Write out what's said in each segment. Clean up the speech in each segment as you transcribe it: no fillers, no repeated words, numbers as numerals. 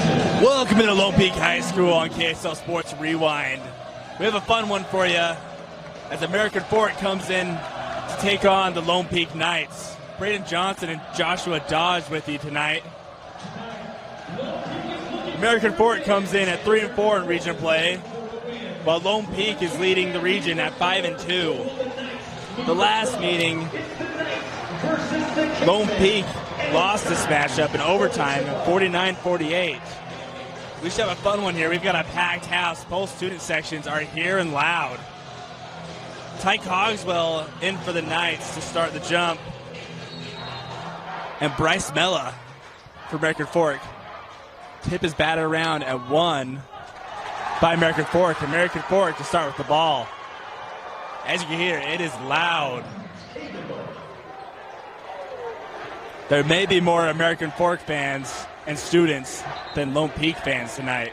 Welcome to Lone Peak High School on KSL Sports Rewind. We have a fun one for you as American Fork comes in to take on the Lone Peak Knights. Braden Johnson and Joshua Dodge with you tonight. American Fork comes in at 3-4 in region play, while Lone Peak is leading the region at 5-2. The last meeting, Lone Peak lost this matchup in overtime at 49-48. We should have a fun one here. We've got a packed house. Both student sections are here and loud. Ty Cogswell in for the Knights to start the jump. And Bryce Mella for American Fork. Tip is batted around at 1 by American Fork. American Fork to start with the ball. As you can hear, it is loud. There may be more American Fork fans and students than Lone Peak fans tonight.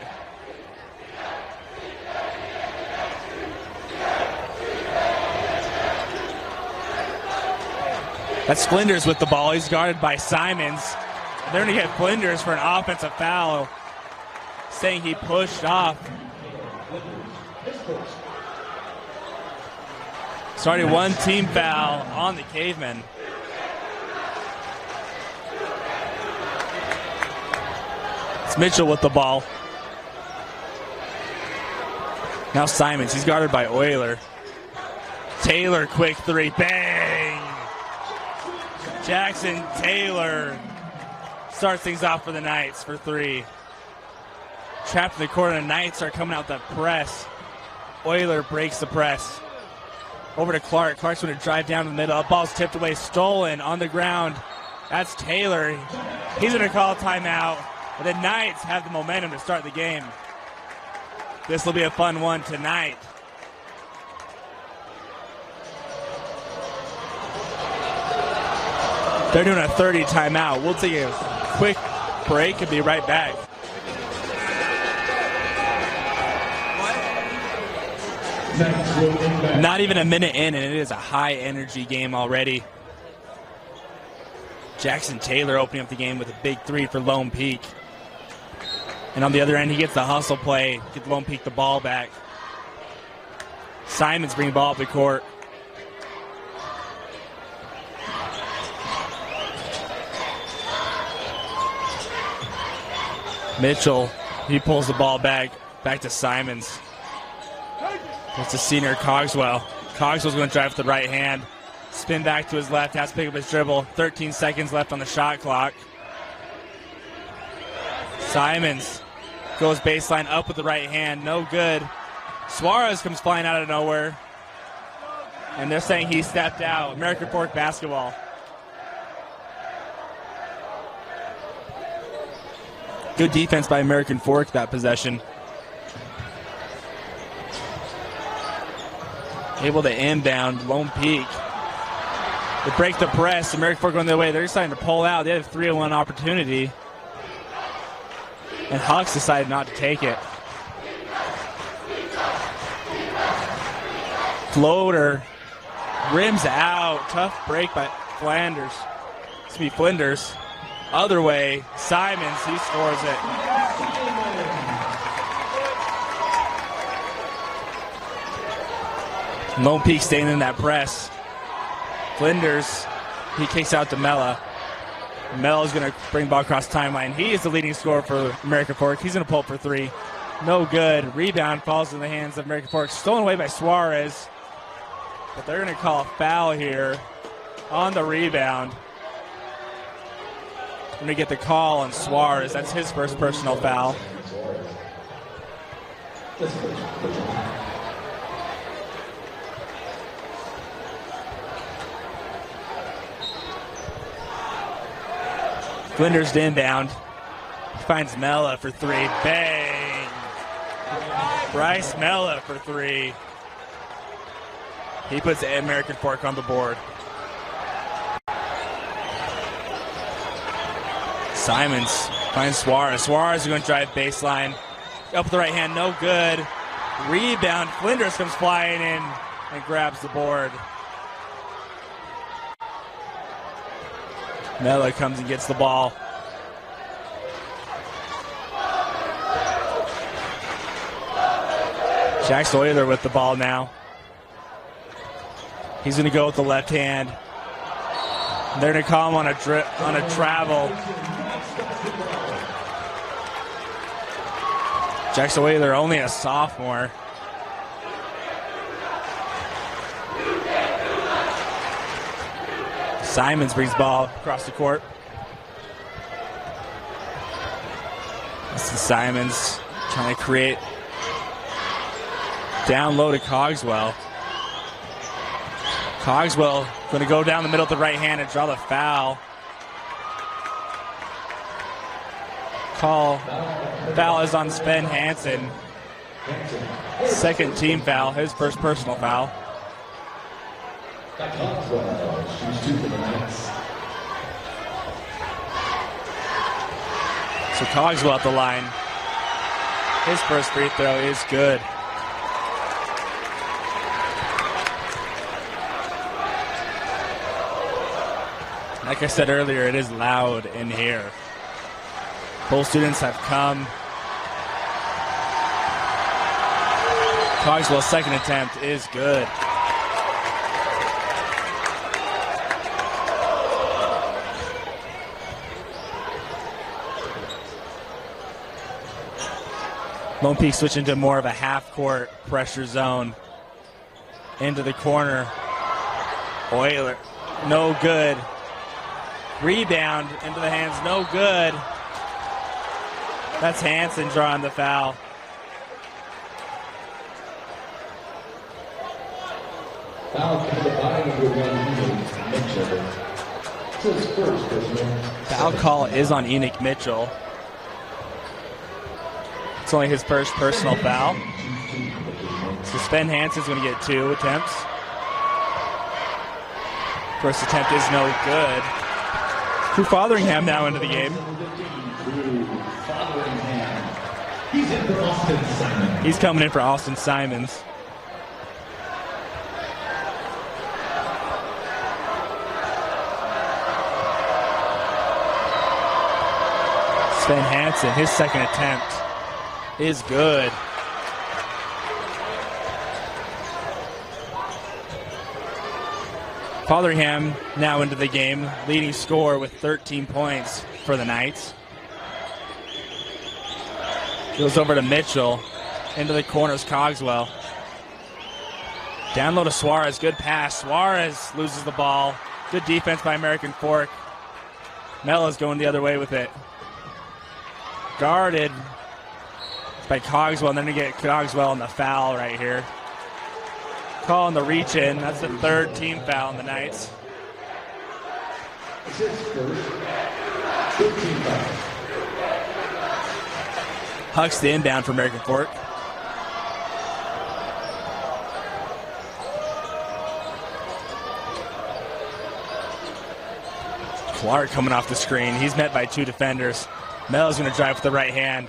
That's Flinders with the ball. He's guarded by Simons. They're going to get Flinders for an offensive foul, saying he pushed off. Starting one team foul on the Cavemen. It's Mitchell with the ball. Now Simons, he's guarded by Euler. Taylor, quick three, bang! Jackson Taylor starts things off for the Knights for 3. Trapped in the corner, the Knights are coming out that press. Euler breaks the press. Over to Clark. Clark's going to drive down the middle. Ball's tipped away, stolen on the ground. That's Taylor. He's going to call a timeout. But the Knights have the momentum to start the game. This will be a fun one tonight. They're doing a 30 timeout. We'll take a quick break and be right back. Not even a minute in, and it is a high-energy game already. Jackson Taylor opening up the game with a big 3 for Lone Peak. And on the other end, he gets the hustle play, get Lone Peak the ball back. Simons bringing the ball up the court. Mitchell, he pulls the ball back to Simons. It's the senior Cogswell. Cogswell's going to drive with the right hand. Spin back to his left, has to pick up his dribble. 13 seconds left on the shot clock. Simons goes baseline up with the right hand, no good. Suarez comes flying out of nowhere. And they're saying he stepped out. American Fork basketball. Good defense by American Fork that possession. Able to inbound Lone Peak. They break the press. American Fork going the other way. They're starting to pull out. They have a 3-on-1 opportunity. And Hawks decided not to take it. Floater. Rims out. Tough break by Flinders. Other way. Simons, he scores it. Lone Peak staying in that press. Flinders, he kicks out to Mella. Mella's going to bring ball across the timeline. He is the leading scorer for American Fork. He's going to pull up for 3. No good. Rebound falls in the hands of American Fork. Stolen away by Suarez. But they're going to call a foul here on the rebound. Going to get the call on Suarez. That's his first personal foul. Flinders to inbound. Finds Mella for 3. Bang! Bryce Mella for 3. He puts American Fork on the board. Simons finds Suarez. Suarez is going to drive baseline. Up with the right hand, no good. Rebound. Flinders comes flying in and grabs the board. Mella comes and gets the ball. Jackson Euler with the ball now. He's going to go with the left hand. They're going to call him on a travel. Jackson Euler, only a sophomore. Simons brings ball across the court. This is Simons trying to create down low to Cogswell. Cogswell going to go down the middle of the right hand and draw the foul. Foul is on Sven Hansen. Second team foul, his first personal foul. So Cogswell at the line. His first free throw is good. Like I said earlier, it is loud in here. Both students have come. Cogswell's second attempt is good. Lone Peak switching to more of a half-court pressure zone. Into the corner. Euler, no good. Rebound into the hands, no good. That's Hansen drawing the foul. Foul call is on Enoch Mitchell. It's only his first personal foul. So Sven Hansen's going to get 2 attempts. First attempt is no good. Drew Fotheringham now into the game. He's coming in for Austin Simons. Sven Hansen, his second attempt is good. Fotheringham now into the game, leading scorer with 13 points for the Knights. Goes over to Mitchell, into the corners, Cogswell. Down low to Suarez, good pass. Suarez loses the ball. Good defense by American Fork. Mella's going the other way with it. Guarded by Cogswell, and then to get Cogswell on the foul right here. Calling the reach in. That's the third team foul on the Knights. Hucks the inbound for American Fork. Clark coming off the screen. He's met by 2 defenders. Mella's going to drive with the right hand.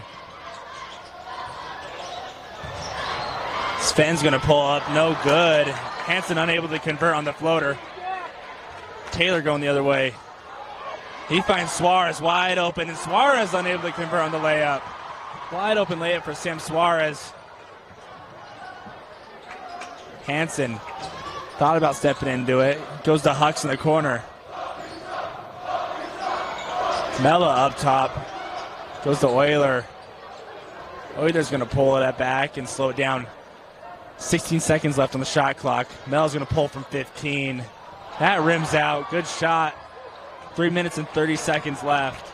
Sven's going to pull up. No good. Hansen unable to convert on the floater. Taylor going the other way. He finds Suarez wide open, and Suarez unable to convert on the layup. Wide open layup for Sam Suarez. Hansen thought about stepping into it. Goes to Hucks in the corner. Mella up top. Goes to Euler. Euler's going to pull it back and slow it down. 16 seconds left on the shot clock. Mella's going to pull from 15. That rims out. Good shot. 3 minutes and 30 seconds left.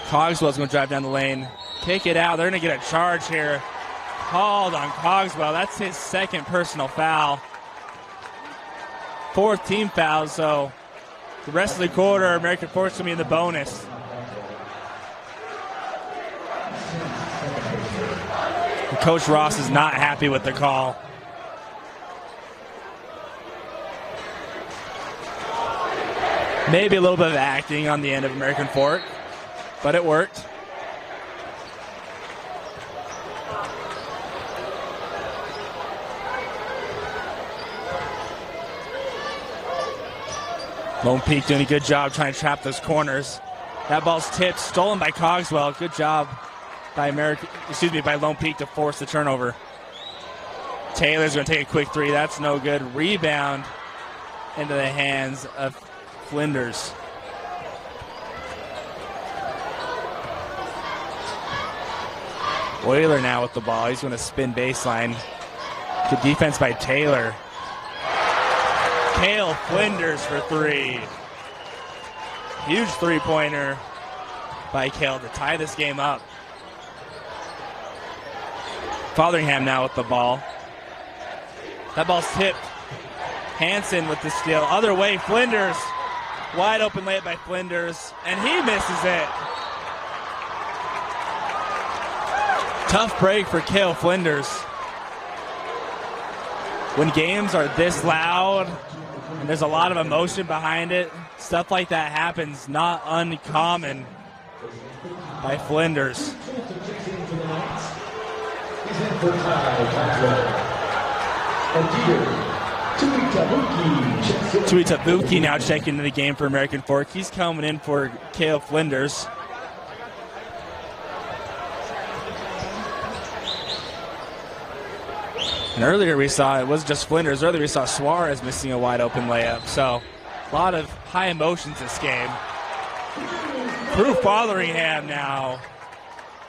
Cogswell's going to drive down the lane. Kick it out. They're going to get a charge here. Called on Cogswell. That's his second personal foul. 4th team foul, so the rest of the quarter, American Fork's going to be in the bonus. And Coach Ross is not happy with the call. Maybe a little bit of acting on the end of American Fork, but it worked. Lone Peak doing a good job trying to trap those corners. That ball's tipped, stolen by Cogswell. Good job by Lone Peak to force the turnover. Taylor's going to take a quick three. That's no good. Rebound into the hands of Flinders. Euler now with the ball. He's going to spin baseline. Good defense by Taylor. Cale Flinders for three. Huge three-pointer by Cale to tie this game up. Fotheringham now with the ball. That ball's tipped. Hansen with the steal. Other way, Flinders. Wide open layup by Flinders, and he misses it. Tough break for Cale Flinders. When games are this loud and there's a lot of emotion behind it, stuff like that happens, not uncommon by Flinders. Tuitabuki now checking into the game for American Fork. He's coming in for Cale Flinders. And earlier we saw, it wasn't just Flinders, earlier we saw Suarez missing a wide open layup. So a lot of high emotions this game. Prue Fotheringham now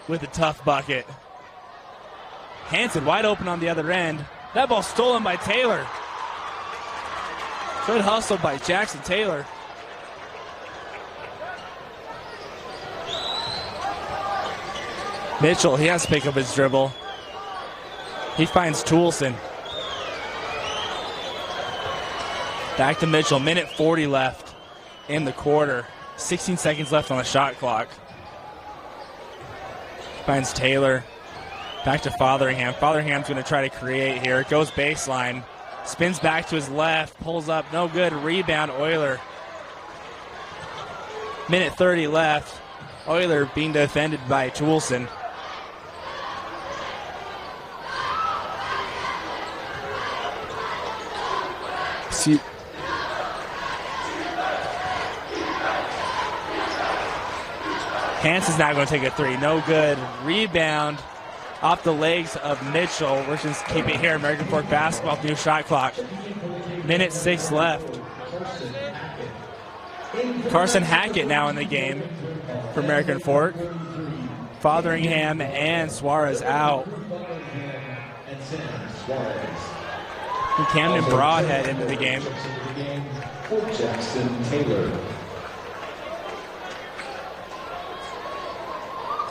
with a tough bucket. Hansen wide open on the other end. That ball stolen by Taylor. Good hustle by Jackson Taylor. Mitchell, he has to pick up his dribble. He finds Toulson. Back to Mitchell. Minute 40 left in the quarter. 16 seconds left on the shot clock. Finds Taylor. Back to Fotheringham. Fotheringham's going to try to create here. Goes baseline. Spins back to his left. Pulls up. No good. Rebound, Euler. Minute 30 left. Euler being defended by Toulson. Hansen's now going to take a three. No good. Rebound off the legs of Mitchell. We're just keep it here. American Fork basketball, new shot clock. Minute 6 left. Carson Hackett now in the game for American Fork. Fotheringham and Suarez out. And Camden Broadhead into the game. Jackson Taylor.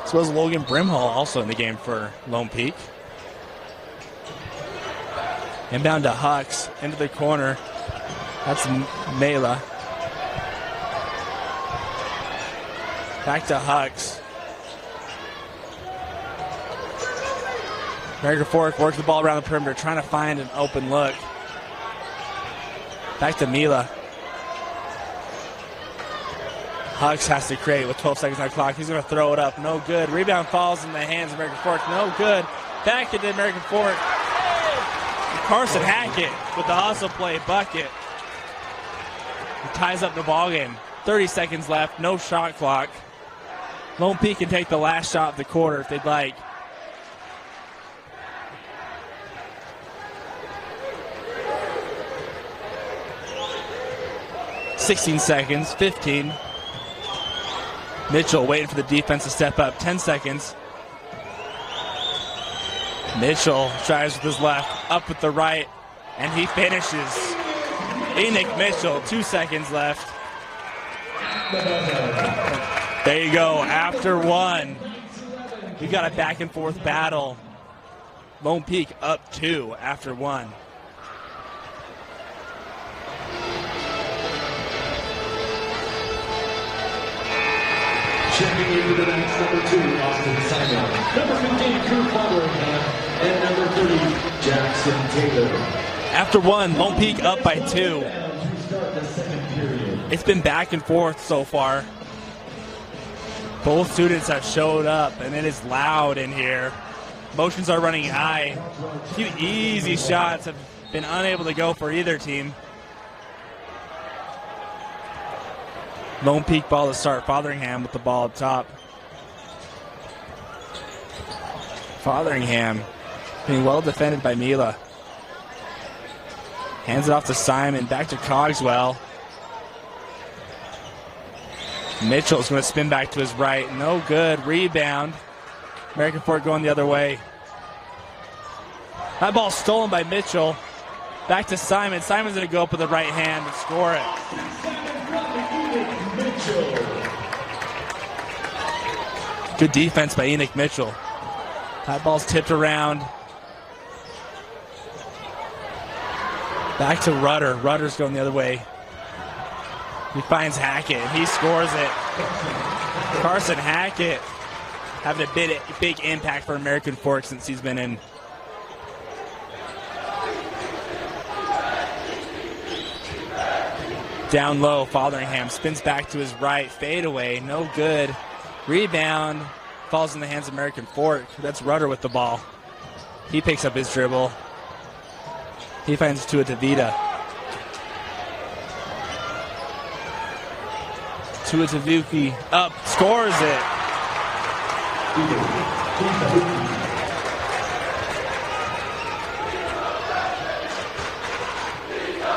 So was Logan Brimhall also in the game for Lone Peak. Inbound to Hux, into the corner. That's Mela. Back to Hux. American Fork works the ball around the perimeter, trying to find an open look. Back to Mila. Hux has to create with 12 seconds on the clock. He's going to throw it up. No good. Rebound falls in the hands of American Fork. No good. Back into American Fork. Carson Hackett with the hustle play bucket. He ties up the ball game. 30 seconds left. No shot clock. Lone Peak can take the last shot of the quarter if they'd like. $16 seconds, 15. Mitchell waiting for the defense to step up. 10 seconds. Mitchell tries with his left, up with the right, and he finishes. Enoch Mitchell, 2 seconds left. There you go, after one. We got a back and forth battle. Lone Peak up 2 after one. Checking into the nights, number 2, Austin Simon. Number 15, Prue Fotheringham. And number 30, Jackson Taylor. After one, Lone Peak up by 2. It's been back and forth so far. Both students have showed up, and it is loud in here. Motions are running high. A few easy shots have been unable to go for either team. Lone Peak ball to start. Fotheringham with the ball up top. Fotheringham being well defended by Mila. Hands it off to Simon, back to Cogswell. Mitchell's going to spin back to his right. No good. Rebound. American Fork going the other way. That ball stolen by Mitchell. Back to Simon. Simon's going to go up with the right hand and score it. Good defense by Enoch Mitchell. That ball's tipped around. Back to Rudder. Rudder's going the other way. He finds Hackett, and he scores it. Carson Hackett having a big impact for American Fork since he's been in. Down low, Fotheringham spins back to his right. Fade away, no good. Rebound, falls in the hands of American Fork. That's Rudder with the ball. He picks up his dribble. He finds Tua Tavita. Tua Tavuki up, scores it.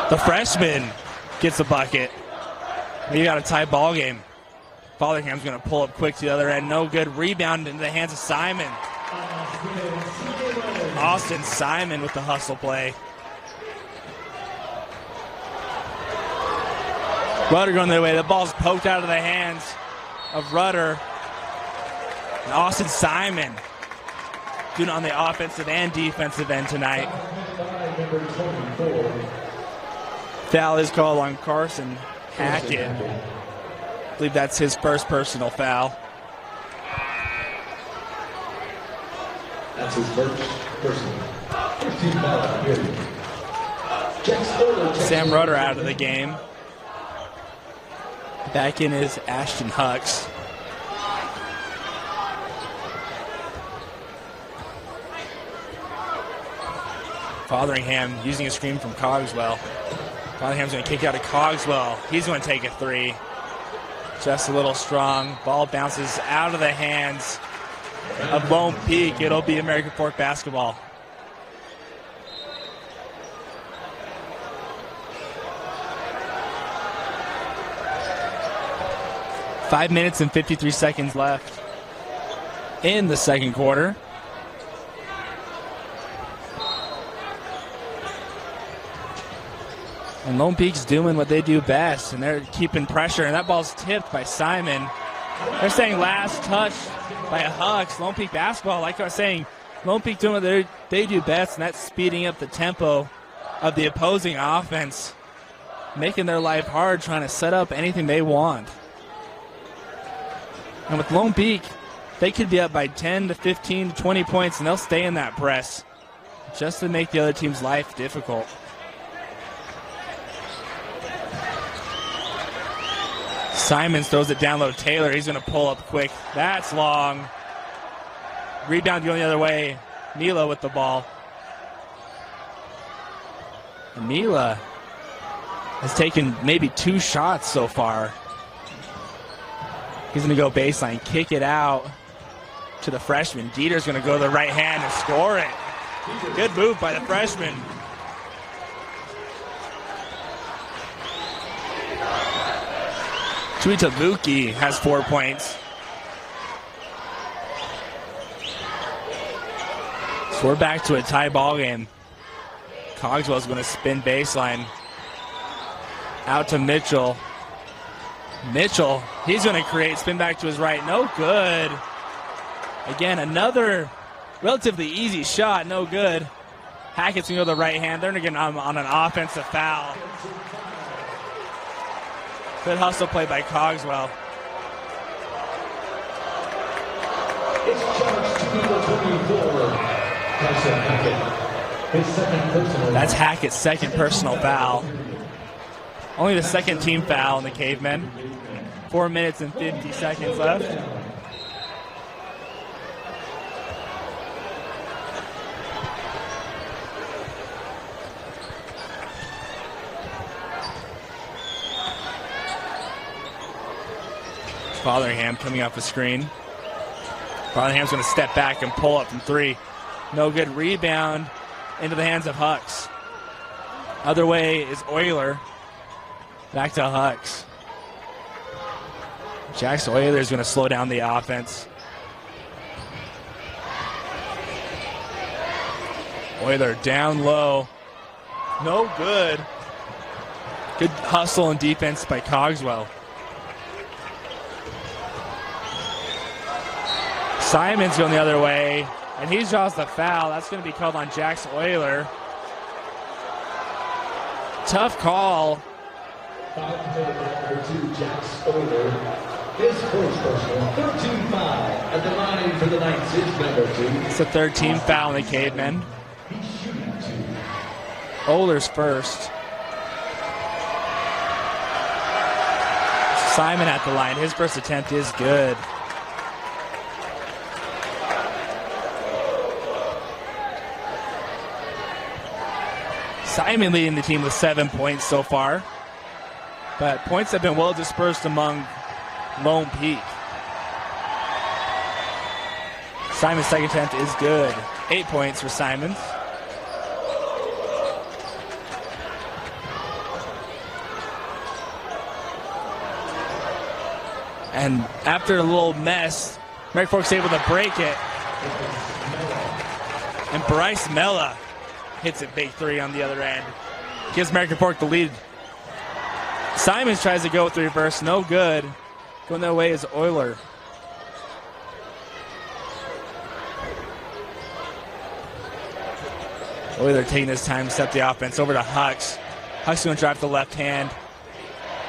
The freshman gets a bucket. We got a tie ball game. Fotheringham's going to pull up quick to the other end. No good. Rebound into the hands of Simon. Austin Simon with the hustle play. Rudder going the other way. The ball's poked out of the hands of Rudder. And Austin Simon doing it on the offensive and defensive end tonight. Foul is called on Carson Hackett. I believe that's his first personal foul. That's his first personal. 15 foul. Sam Rudder out of the game. Back in is Ashton Hucks. Fotheringham using a screen from Cogswell. Fotheringham's going to kick out to Cogswell. He's going to take a three. Just a little strong. Ball bounces out of the hands of Lone Peak. It'll be American Fork basketball. Five minutes and 53 seconds left in the second quarter. And Lone Peak's doing what they do best, and they're keeping pressure, and that ball's tipped by Simon. They're saying last touch by Hucks. Lone Peak basketball, like I was saying, Lone Peak doing what they do best, and that's speeding up the tempo of the opposing offense, making their life hard, trying to set up anything they want. And with Lone Peak, they could be up by 10 to 15 to 20 points, and they'll stay in that press just to make the other team's life difficult. Simons throws it down low. Taylor, he's going to pull up quick. That's long. Rebound going the other way. Mila with the ball. And Mila has taken maybe 2 shots so far. He's going to go baseline, kick it out to the freshman. Dieter's going to go to the right hand and score it. Good move by the freshman. Tuitavuki has 4 points. So we're back to a tie ball game. Cogswell's going to spin baseline. Out to Mitchell. Mitchell, he's going to create, spin back to his right. No good. Again, another relatively easy shot. No good. Hackett's going to go to the right hand. They're going to get on an offensive foul. Good hustle play by Cogswell. It's charged to number 24, Carson Hackett. His second personal. That's Hackett's second personal foul. Only the second team foul in the Cavemen. 4 minutes and 50 seconds left. Fotheringham coming off the screen. Rotherham's going to step back and pull up from 3. No good. Rebound into the hands of Hucks. Other way is Euler. Back to Hucks. Jackson Euler is going to slow down the offense. Euler down low. No good. Good hustle and defense by Cogswell. Simon's going the other way, and he draws the foul. That's going to be called on Jackson Euler. Tough call. Foul committed by number 2, Jackson Euler. His first personal, 13 foul at the line for the Knights is number 2. It's the third team foul in the Cavemen. He's shooting 2. Euler's first. Simon at the line. His first attempt is good. Simon leading the team with 7 points so far, but points have been well dispersed among Lone Peak. Simon's second attempt is good. 8 points for Simon. And after a little mess, Merrick Fork's able to break it. And Bryce Mella hits a big 3 on the other end. Gives American Fork the lead. Simons tries to go with the reverse. No good. Going that way is Euler. Euler taking his time to set the offense over to Hucks. Hucks going to drive the left hand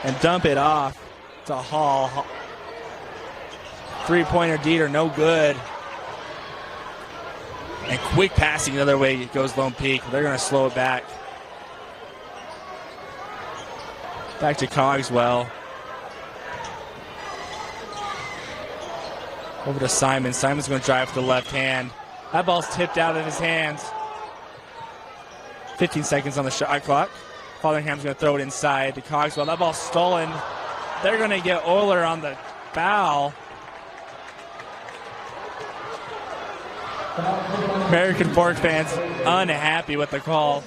and dump it off to Hall. Three-pointer Dieter, no good. And quick passing the other way goes Lone Peak. They're going to slow it back. Back to Cogswell. Over to Simon. Simon's going to drive to the left hand. That ball's tipped out of his hands. 15 seconds on the shot clock. Fotherham's going to throw it inside to Cogswell. That ball's stolen. They're going to get Euler on the foul. American Fork fans unhappy with the call.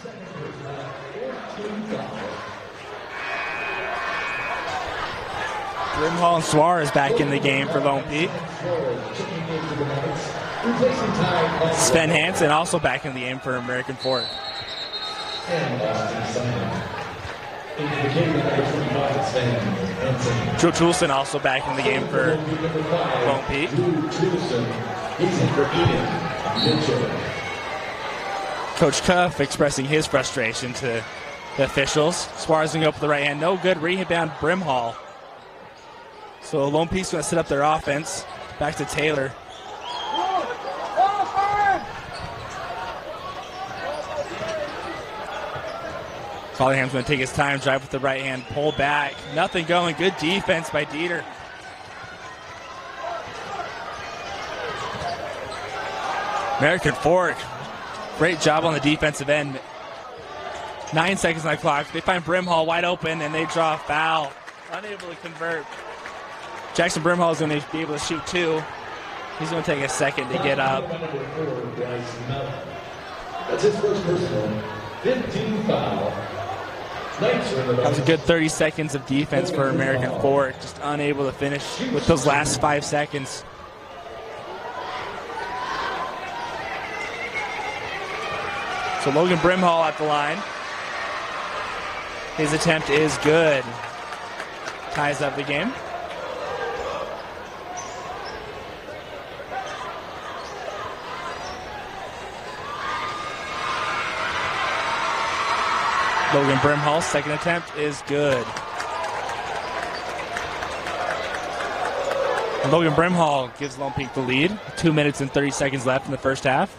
Brimhall and Suarez back in the game for Lone Peak. Sven Hansen also back in the game for American Fork. Drew Trulson also back in the game for Lone Peak. Coach Cuff expressing his frustration to the officials. Suarez going to go up with the right hand. No good. Rebound Brimhall. So Lone Peak's going to set up their offense. Back to Taylor. Collingham's going to take his time, drive with the right hand, pull back. Nothing going. Good defense by Dieter. American Fork, great job on the defensive end. 9 seconds on the clock. They find Brimhall wide open, and they draw a foul. Unable to convert. Jackson Brimhall is going to be able to shoot 2. He's going to take a second to get up. That's his first personal. 15 foul. That was a good 30 seconds of defense for American Fork. Just unable to finish with those last 5 seconds. So Logan Brimhall at the line. His attempt is good. Ties up the game. Logan Brimhall's second attempt is good. And Logan Brimhall gives Lone Peak the lead. 2 minutes and 30 seconds left in the first half.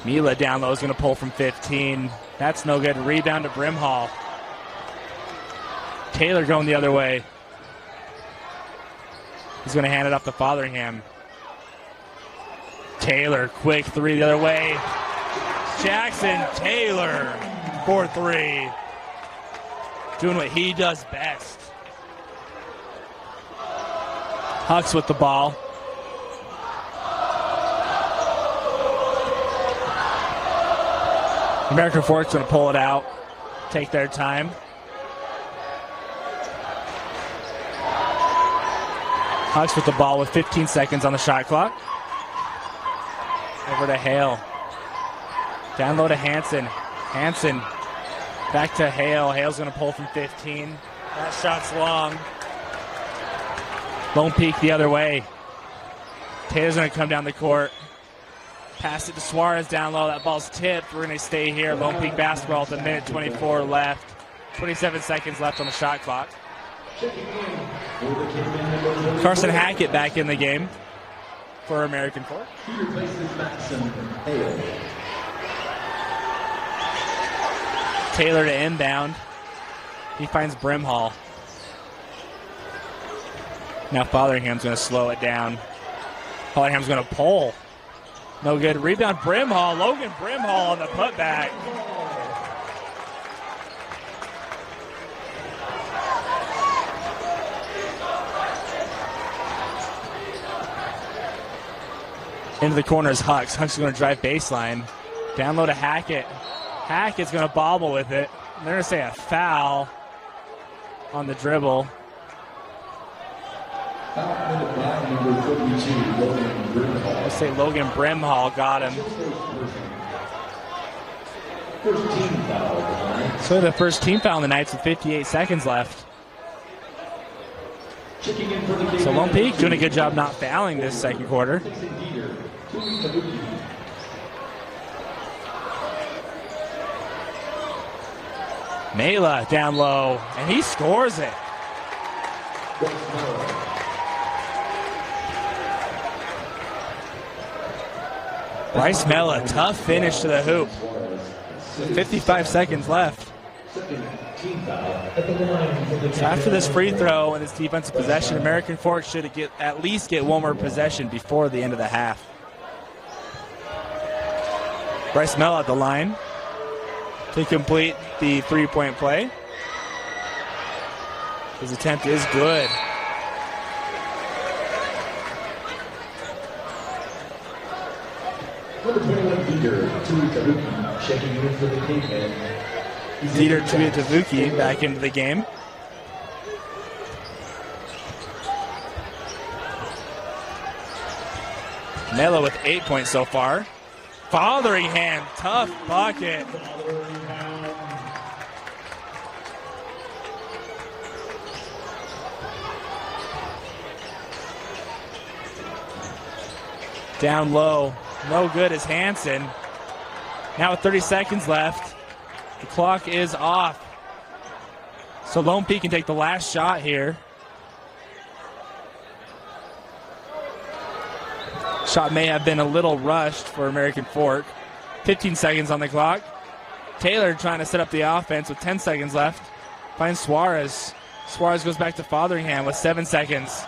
Mila down low is going to pull from 15. That's no good. Rebound to Brimhall. Taylor going the other way. He's going to hand it off to Fotherham. Taylor, quick 3 the other way. Jackson Taylor, 4-3. Doing what he does best. Hucks with the ball. American Fork's going to pull it out, take their time. Hucks with the ball with 15 seconds on the shot clock. Over to Hale. Down low to Hansen. Hansen back to Hale. Hale's going to pull from 15. That shot's long. Lone Peak the other way. Taylor's going to come down the court. Pass it to Suarez down low. That ball's tipped. We're going to stay here. Lone Peak basketball with a minute 24 left. 27 seconds left on the shot clock. Carson Hackett back in the game for American Fork. Taylor to inbound. He finds Brimhall. Now Fotherham's going to slow it down. Fotherham's going to pull. No good. Rebound Brimhall. Logan Brimhall on the putback. Into the corner is Hucks. Hucks is going to drive baseline. Down low to Hackett. Hackett's going to bobble with it. They're going to say a foul on the dribble. Let's say Logan Brimhall got him. So the first team foul on the Knights with 58 seconds left. So Lone Peak doing a good job not fouling this second quarter. Mela down low, and he scores it. Bryce Mela, tough finish to the hoop. 55 seconds left. So after this free throw and this defensive possession, American Fork should at least get one more possession before the end of the half. Bryce Mela at the line to complete the three-point play. His attempt is good. Number 21, Dieter Tuitavuki, checking in for the Cavemen. Dieter Tuitavuki back into the game. Mela with 8 points so far. Fotheringham, tough bucket. Down low, no good is Hansen. Now with 30 seconds left, the clock is off. So Lone Peak can take the last shot here. Shot may have been a little rushed for American Fork. 15 seconds on the clock. Taylor trying to set up the offense with 10 seconds left. Finds Suarez. Suarez goes back to Fotheringham with 7 seconds.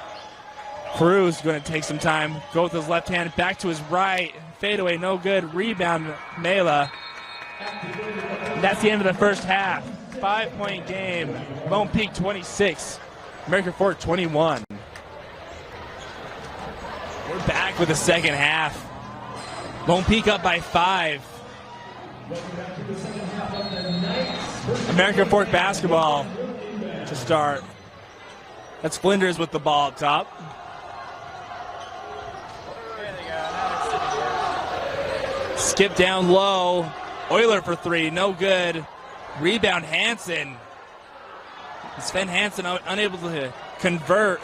Cruz going to take some time. Go with his left hand. Back to his right. Fadeaway, no good. Rebound, Mela. That's the end of the first half. 5-point game. Lone Peak 26. American Fork 21. We're back with the second half. Lone Peak up by 5. American Fork basketball to start. That's Flinders with the ball up top. Skip down low. Euler for 3, no good. Rebound Hansen. Sven Hansen unable to convert.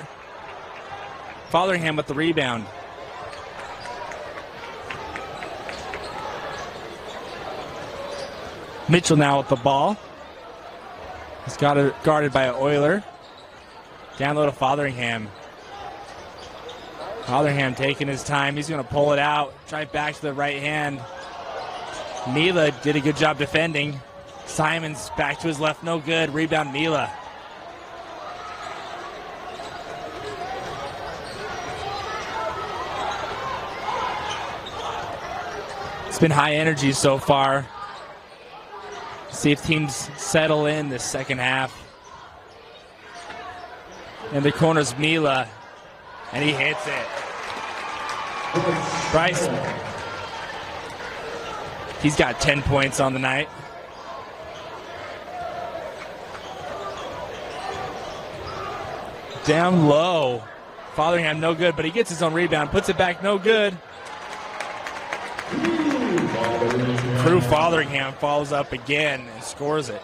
Fotheringham with the rebound. Mitchell now with the ball. He's got it guarded by Euler. Down low to Fotheringham. Fotheringham taking his time. He's going to pull it out. Drive back to the right hand. Mela did a good job defending. Simons back to his left, no good. Rebound Mela. It's been high energy so far. See if teams settle in this second half. In the corners, Mela And he hits it. Bryce, he's got 10 points on the night. Down low. Fotheringham no good, but he gets his own rebound, puts it back no good. Drew Fotheringham follows up again and scores it.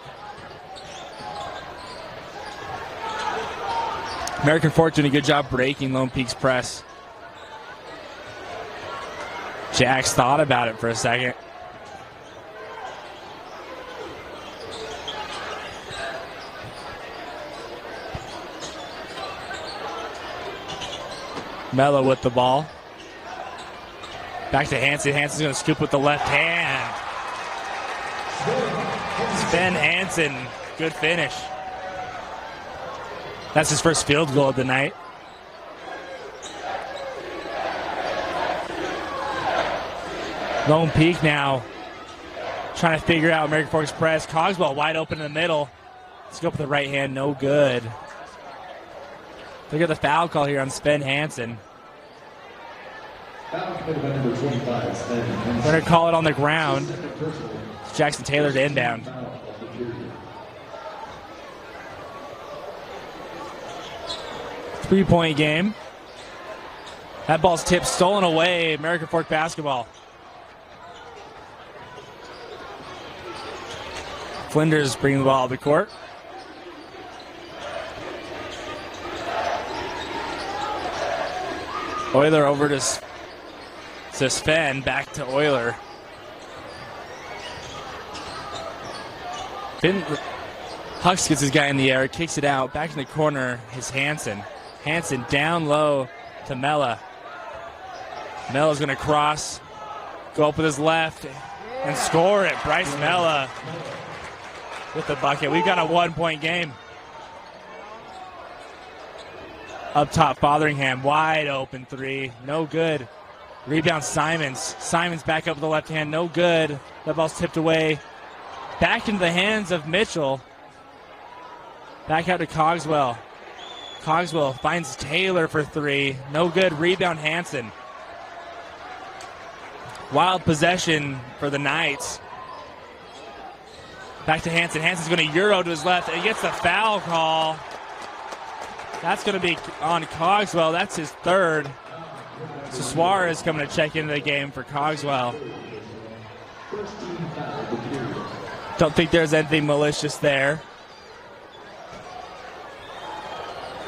American Fork doing a good job breaking Lone Peak's press. Jax thought about it for a second. Mello with the ball. Back to Hansen. Hansen's going to scoop with the left hand. Sven Hansen, good finish. That's his first field goal of the night. Lone Peak now trying to figure out American Fork's press. Cogswell wide open in the middle. Let's go with the right hand, no good. Look at the foul call here on Sven Hansen. We're going to call it on the ground. It's Jackson Taylor to inbound. Three-point game. That ball's tipped, stolen away. American Fork basketball. Flinders bringing the ball to the court. Euler over to Sven, back to Euler. Hux gets his guy in the air, kicks it out, back in the corner is Hansen. Hansen down low to Mella. Mella's going to cross, go up with his left, and score it. Bryce Mella with the bucket. We've got a 1-point game. Up top, Fotheringham, wide open three, no good. Rebound Simons. Simons back up with the left hand, no good. That ball's tipped away. Back into the hands of Mitchell. Back out to Cogswell. Cogswell finds Taylor for three, no good. Rebound Hansen. Wild possession for the Knights. Back to Hansen. Hansen's going to Euro to his left, and he gets the foul call. That's going to be on Cogswell. That's his third. So Suarez coming to check into the game for Cogswell. Don't think there's anything malicious there.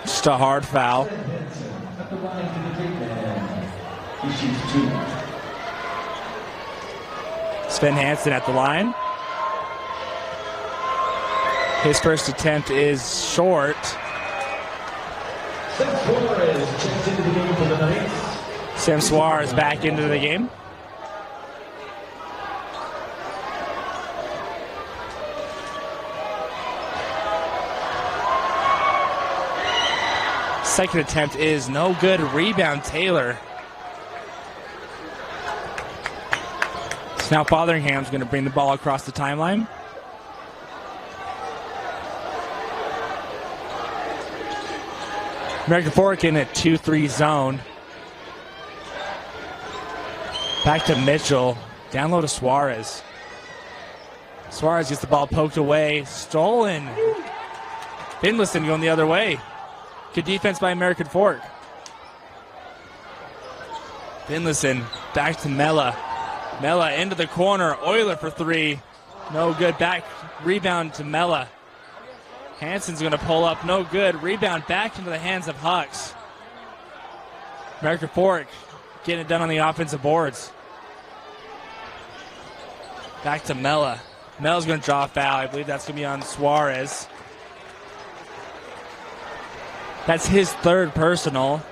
Just a hard foul. Sven Hansen at the line. His first attempt is short. Sam Suarez back into the game. Second attempt is no good. Rebound Taylor. So now Fotheringham's going to bring the ball across the timeline. American Fork in a 2-3 zone. Back to Mitchell. Down low to Suarez. Suarez gets the ball poked away. Stolen. Finlayson going the other way. Good defense by American Fork. Finlayson back to Mella. Mella into the corner. Euler for three. No good. Back. Rebound to Mella. Hansen's going to pull up, no good. Rebound back into the hands of Hux. American Fork getting it done on the offensive boards. Back to Mella. Mella's going to draw a foul. I believe that's going to be on Suarez. That's his third personal.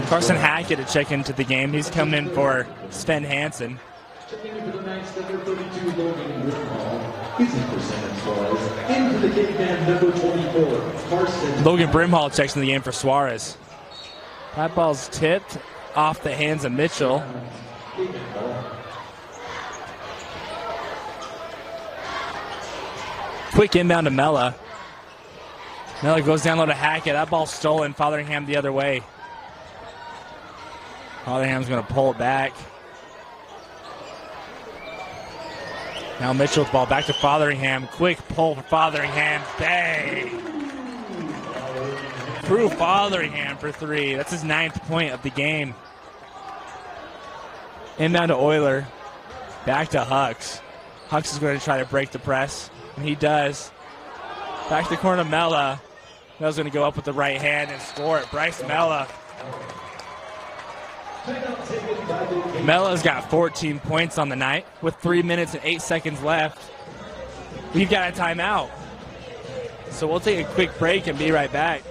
Carson Hackett to check into the game. He's coming in for Sven Hansen. Checking in for the Knights, number 32, Logan Brimhall. Easy for Sam Suarez. Into the Cavemen, number 24, Carson. Logan Brimhall checks in the game for Suarez. That ball's tipped off the hands of Mitchell. Quick inbound to Mella. Miller goes down low to Hackett. That ball's stolen. Fotheringham the other way. Fotherham's going to pull it back. Now Mitchell with the ball back to Fotheringham. Quick pull for Fotheringham. Bang! Through Fotheringham for 3. That's his 9th point of the game. Inbound to Euler. Back to Hux. Hux is going to try to break the press, and he does. Back to the corner to Mella. Mella's going to go up with the right hand and score it. Bryce Mella. Mella's got 14 points on the night with 3 minutes and 8 seconds left. We've got a timeout. So we'll take a quick break and be right back.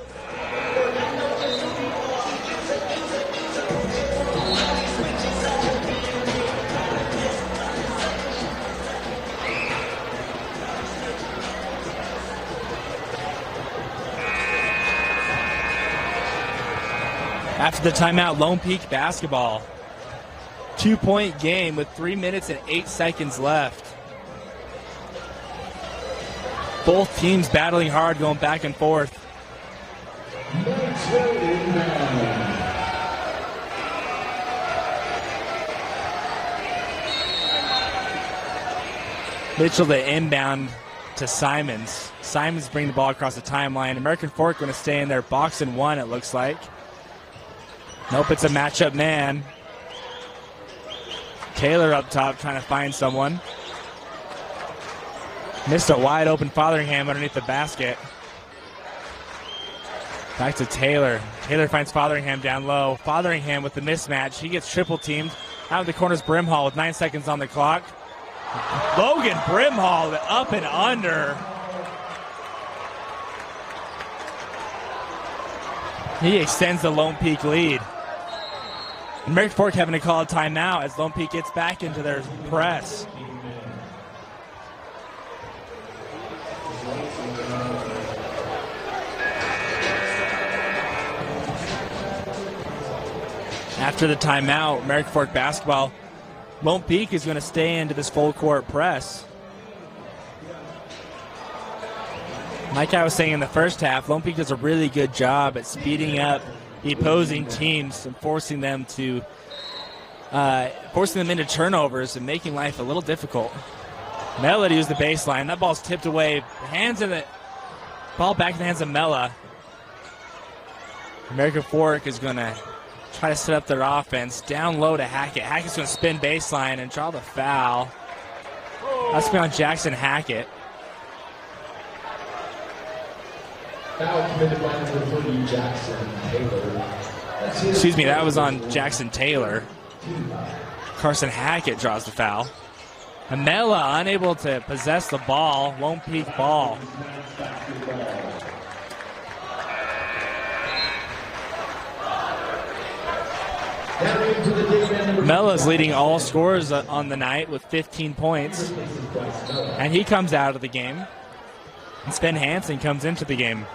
After the timeout, Lone Peak basketball. 2-point game with 3 minutes and 8 seconds left. Both teams battling hard, going back and forth. Mitchell to inbound to Simons. Simons bring the ball across the timeline. American Fork going to stay in there, box and 1, it looks like. Nope, it's a matchup man. Taylor up top trying to find someone. Missed a wide open Fotheringham underneath the basket. Back to Taylor. Taylor finds Fotheringham down low. Fotheringham with the mismatch. He gets triple teamed. Out of the corner's Brimhall with 9 seconds on the clock. Logan Brimhall up and under. He extends the Lone Peak lead. American Fork having to call a timeout as Lone Peak gets back into their press. After the timeout, American Fork basketball, Lone Peak is going to stay into this full court press. Like I was saying in the first half, Lone Peak does a really good job at speeding up the opposing teams and forcing them into turnovers and making life a little difficult. Mella used the baseline. That ball's tipped away. Ball back in the hands of Mella. American Fork is going to try to set up their offense. Down low to Hackett. Hackett's going to spin baseline and draw the foul. That's going to be on Jackson Hackett. Foul committed by number 3, Jackson Taylor. Excuse me, that was on Jackson Taylor. Carson Hackett draws the foul. Amela unable to possess the ball. Lone Peak ball. Mella's leading all scorers on the night with 15 points. And he comes out of the game. And Spen Hansen comes into the game.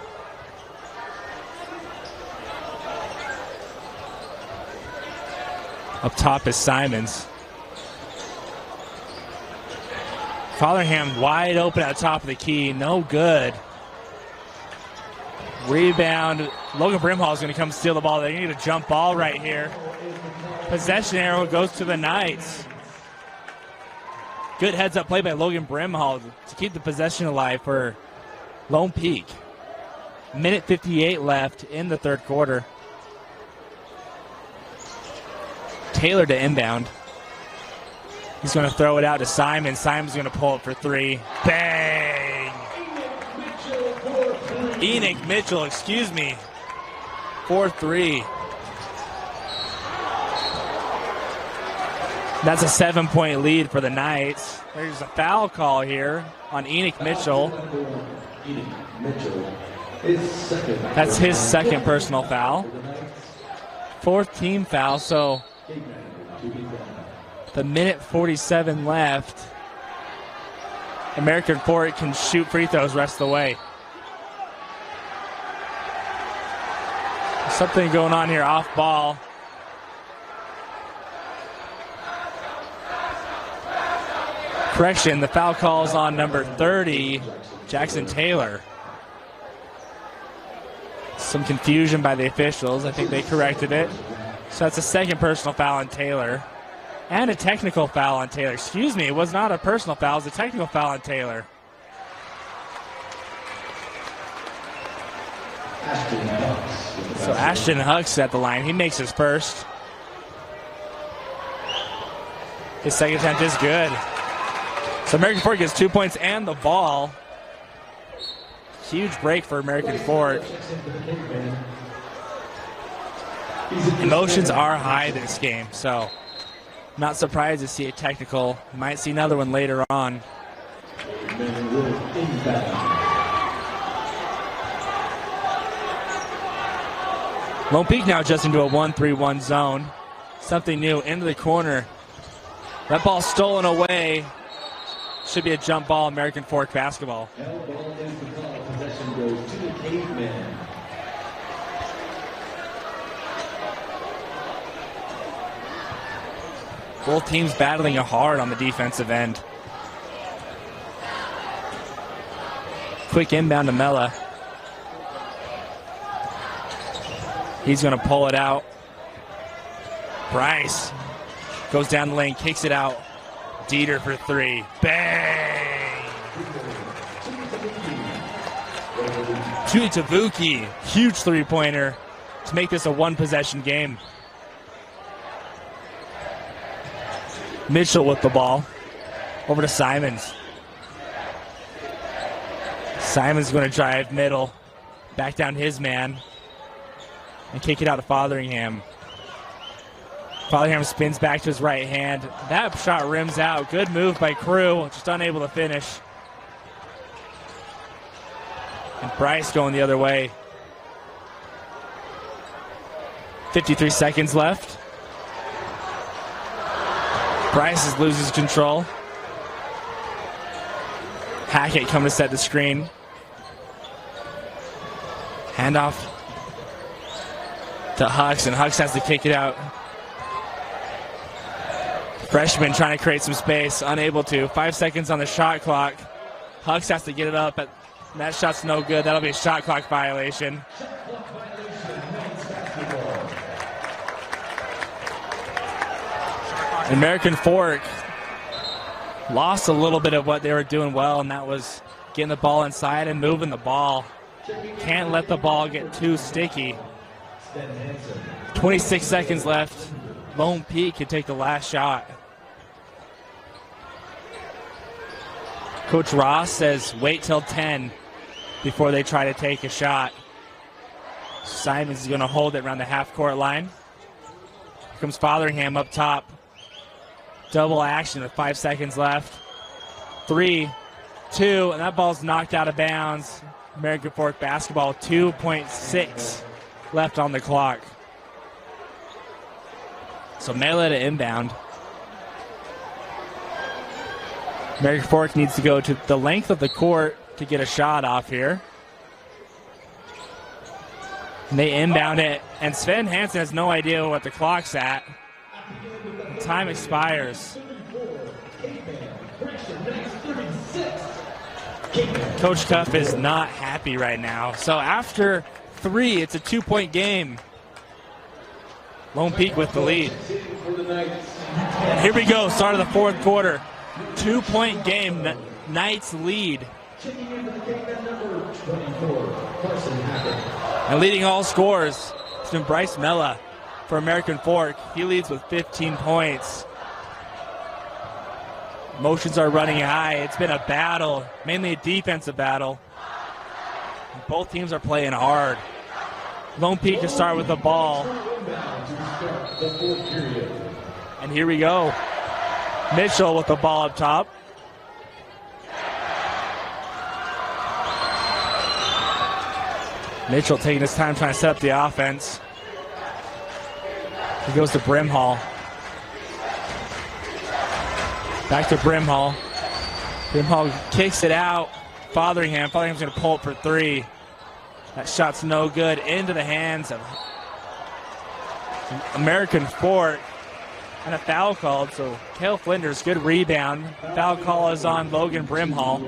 Up top is Simons. Fotheringham wide open at the top of the key. No good. Rebound. Logan Brimhall is going to come steal the ball. They need a jump ball right here. Possession arrow goes to the Knights. Good heads-up play by Logan Brimhall to keep the possession alive for Lone Peak. Minute 58 left in the third quarter. Taylor to inbound. He's going to throw it out to Simon. Simon's going to pull it for 3. Bang! Enoch Mitchell, excuse me. 4-3. That's a 7-point lead for the Knights. There's a foul call here on Enoch Mitchell. That's his second personal foul. 4th team foul, so the minute 47 left. American Fork can shoot free throws rest of the way. Something going on here off ball. Correction, the foul call's on number 30, Jackson Taylor. Some confusion by the officials. I think they corrected it. So that's a second personal foul on Taylor. And a technical foul on Taylor. Excuse me, it was not a personal foul. It was a technical foul on Taylor. So Ashton Huck's at the line. He makes his first. His second attempt is good. So American Fork gets 2 points and the ball. Huge break for American Fork. Emotions are high this game, so not surprised to see a technical. Might see another one later on. Lone Peak now adjusting to a 1-3-1 zone. Something new into the corner. That ball stolen away. Should be a jump ball, American Fork basketball. Possession goes to the Cavemen. Both teams battling hard on the defensive end. Quick inbound to Mella. He's going to pull it out. Bryce goes down the lane, kicks it out. Dieter for three. Bang! Tuli Tavuki, huge three-pointer to make this a one-possession game. Mitchell with the ball. Over to Simons. Simons going to drive middle. Back down his man. And kick it out to Fotheringham. Fotheringham spins back to his right hand. That shot rims out. Good move by Crew. Just unable to finish. And Bryce going the other way. 53 seconds left. Bryce loses control. Hackett coming to set the screen. Handoff to Hux, and Hux has to kick it out. Freshman trying to create some space, unable to. 5 seconds on the shot clock. Hux has to get it up, but that shot's no good. That'll be a shot clock violation. American Fork lost a little bit of what they were doing well, and that was getting the ball inside and moving the ball. Can't let the ball get too sticky. 26 seconds left. Lone Peak can take the last shot. Coach Ross says wait till 10 before they try to take a shot. Simons is going to hold it around the half-court line. Here comes Fotheringham up top. Double action with 5 seconds left. 3, 2, and that ball's knocked out of bounds. American Fork basketball, 2.6 left on the clock. So Mela to inbound. American Fork needs to go to the length of the court to get a shot off here. And they inbound it, and Sven Hansen has no idea what the clock's at. Time expires. Coach Cuff is not happy right now. So after 3, it's a 2-point game. Lone Peak with the lead. And here we go, start of the fourth quarter. 2-point game, Knights lead. And leading all scores, it's been Bryce Mella for American Fork. He leads with 15 points. Emotions are running high. It's been a battle, mainly a defensive battle. Both teams are playing hard. Lone Peak to start with the ball. And here we go. Mitchell with the ball up top. Mitchell taking his time trying to set up the offense. He goes to Brimhall. Back to Brimhall. Brimhall kicks it out. Fotheringham's going to pull it for 3. That shot's no good. Into the hands of American Fork. And a foul called, so Cale Flinders, good rebound. Foul call is on Logan Brimhall.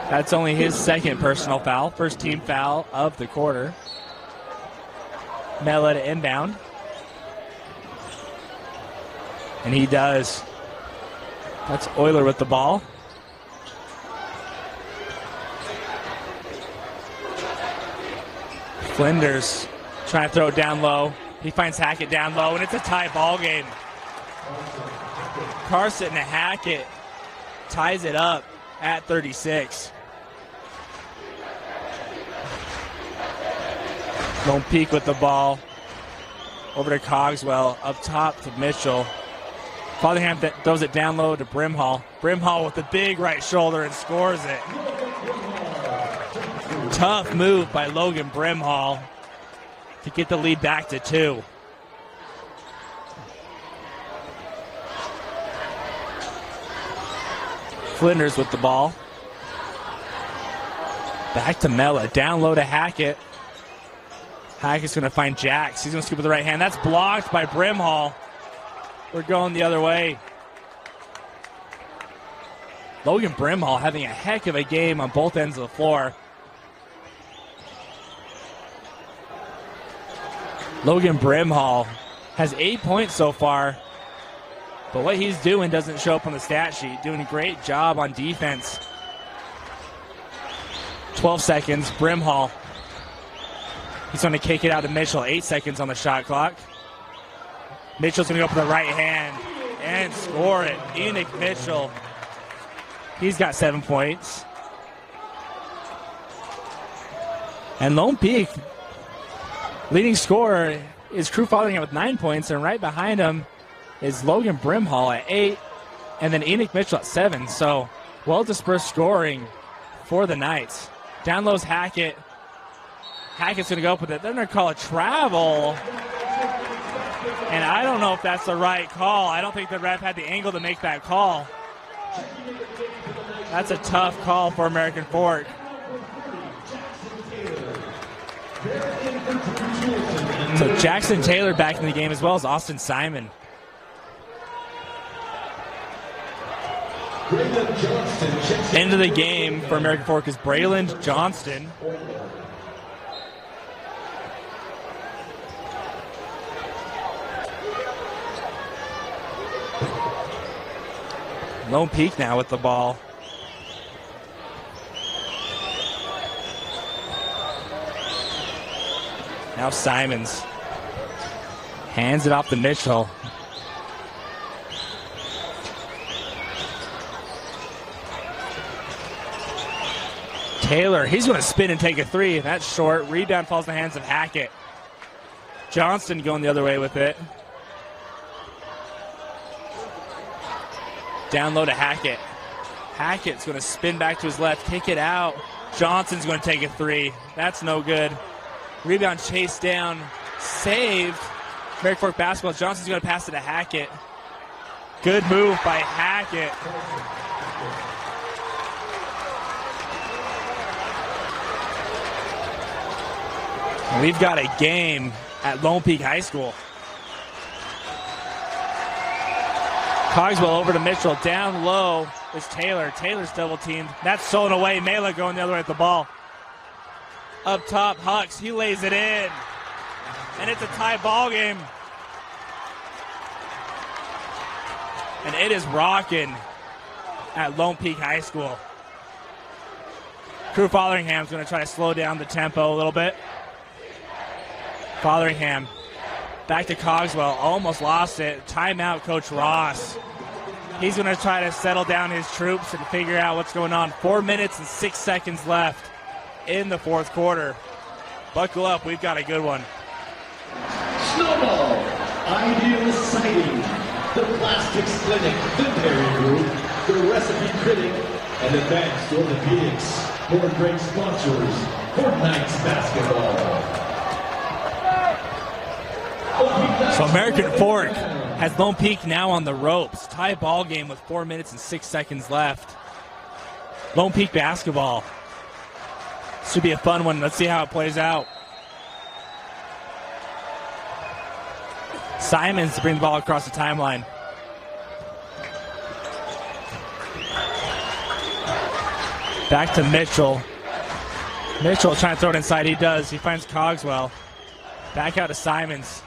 That's only his second personal foul. First team foul of the quarter. Mela to inbound. And he does. That's Euler with the ball. Flinders trying to throw it down low. He finds Hackett down low, and it's a tie ball game. Carson and Hackett ties it up at 36. Lone Peak with the ball. Over to Cogswell, up top to Mitchell. Frothingham throws it down low to Brimhall. Brimhall with the big right shoulder and scores it. Tough move by Logan Brimhall to get the lead back to 2. Flinders with the ball. Back to Mella, down low to Hackett. Hackett's going to find Jax. He's going to scoop with the right hand. That's blocked by Brimhall. We're going the other way. Logan Brimhall having a heck of a game on both ends of the floor. Logan Brimhall has 8 points so far, but what he's doing doesn't show up on the stat sheet. Doing a great job on defense. 12 seconds, Brimhall. He's going to kick it out to Mitchell. 8 seconds on the shot clock. Mitchell's going to go for the right hand and score it. Enoch Mitchell. He's got 7 points. And Lone Peak, leading scorer, is Crew Frothingham with 9 points, and right behind him is Logan Brimhall at 8, and then Enoch Mitchell at 7. So well-dispersed scoring for the Knights. Down low's Hackett. Hackett's going to go up with it. They're going to call a travel. And I don't know if that's the right call. I don't think the ref had the angle to make that call. That's a tough call for American Fork. So Jackson Taylor back in the game, as well as Austin Simon. Into the game for American Fork is Braylon Johnston. Lone Peak now with the ball. Now Simons hands it off to Mitchell. Taylor, he's going to spin and take a 3. That's short. Rebound falls in the hands of Hackett. Johnston going the other way with it. Down low to Hackett. Hackett's going to spin back to his left, kick it out. Johnson's going to take a 3. That's no good. Rebound chased down, saved. American Fork basketball. Johnson's going to pass it to Hackett. Good move by Hackett. We've got a game at Lone Peak High School. Cogswell over to Mitchell. Down low is Taylor. Taylor's double teamed. That's stolen away. Mela going the other way at the ball. Up top, Hux. He lays it in. And it's a tie ball game. And it is rocking at Lone Peak High School. Crew Fotheringham's going to try to slow down the tempo a little bit. Fotheringham back to Cogswell. Almost lost it. Timeout, Coach Ross. He's going to try to settle down his troops and figure out what's going on. 4 minutes and 6 seconds left in the fourth quarter. Buckle up. We've got a good one. Snowball, Ideal Siding, the Plastics Clinic, the Dairy Group, the Recipe Critic, and Advanced Orthopedics. More great sponsors for Knights basketball. So American Fork has Lone Peak now on the ropes. Tie ball game with 4 minutes and 6 seconds left. Lone Peak basketball. Should be a fun one. Let's see how it plays out. Simons to bring the ball across the timeline. Back to Mitchell. Mitchell trying to throw it inside. He does. He finds Cogswell. Back out to Simons.